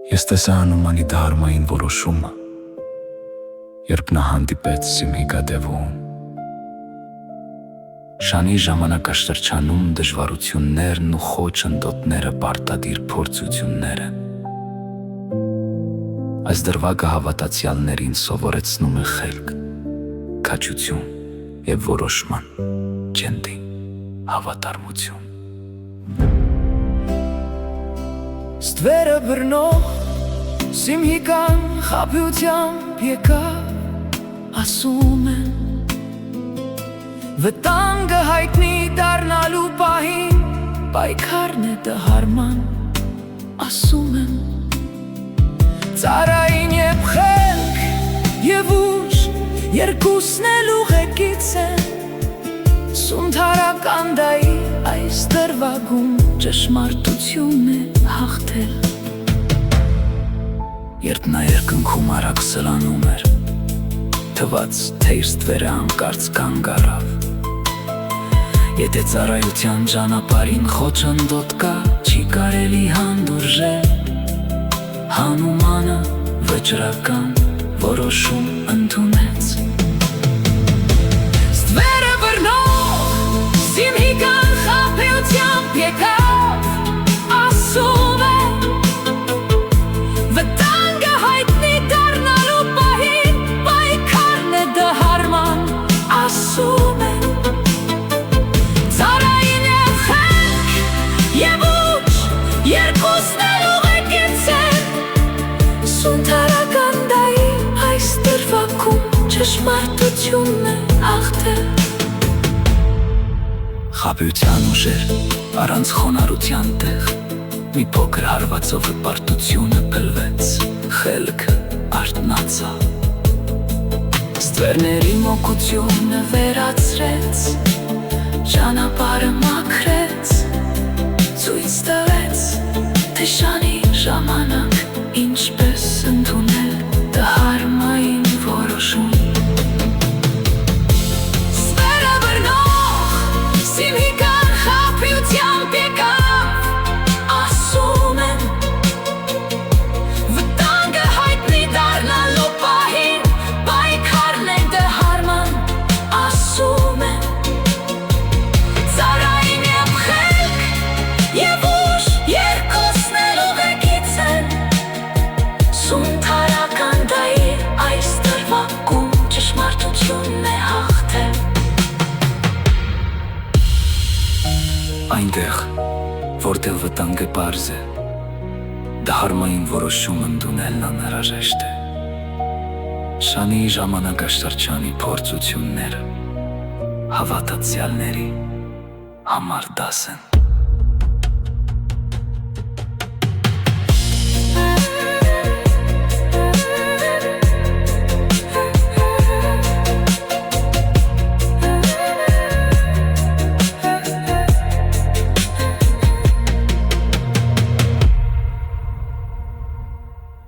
Ես տեսա Անումանի դահարմային որոշումը, երբ նա հանդիպեց Սիմհիկա Դևուում։ Շանի ժամանակաշրջանում դժվարություններն ու խոչընդոտները պարտադիր փորձություններ են։ Այս դրվագը հավատացյալներին սովորեցնում է խելք, քաջություն և որոշման ջենտի հավատարմություն։ Ստվերը բռնող Սիմհիկան խաբյությամբ եկավ, ասում են վտանգը հայտնի դառնալու պահին պայքարն է դահարման, ասում են ծառային և խելք և ուժ երկուսն էլ ուղեկից են Սունդարականդայի այս դրվագում ճշմարտություն է հաղթել։ Երբ նա երկնքում արագ սլանում էր, թվաց, թե իր ստվերը հանկարծ կանգ առավ։ Եթե ծառայության ճանապարհին խոչընդոտ կա, չի կարելի հանդուրժել։ Հանումանը վճռական որոշում ընդունեց։ Ստվերը բռնող Սիմհիկան խաբյությամբ եկավ, ասում է վտանգը հայտնի դառնալու պահին պայքարն է դահարման, ասում է ծառային և խելք և ուժ երկուսն էլ ուղեկից են Սունդարականդայի այս դրվագում ճշմարտությունն է հաղթել։ Խաբյության ուժեր առանց խոնարհության տեղ, մի փոքր հարվածով հպարտությունը փլվեց, խելքը արթնացավ։ Ստվերների մոգությունը վերացրեց, ճանապարհը մաքրեց, ցույց տվեց, թե շանի ժամանակ ինչպես ընդունել դահարմային որոշում։ Ստվերը բռնող Սիմհիկան խաբյությամբ եկավ, ասում են վտանգը հայտնի դառնալու պահին պայքարն է դահարման, ասում են ծառային և խելք և ուժ երկուսն էլ ուղեկից են Սունդարականդայի այս դրվագում ճշմարտությունն է հաղթել։ Այնտեղ, որտեղ վտանգը պարզ է, դահարմային որոշում ընդունելն անհրաժեշտ է։ Շանի ժամանակաշրջանի փորձությունները հավատացյալների համար դաս են։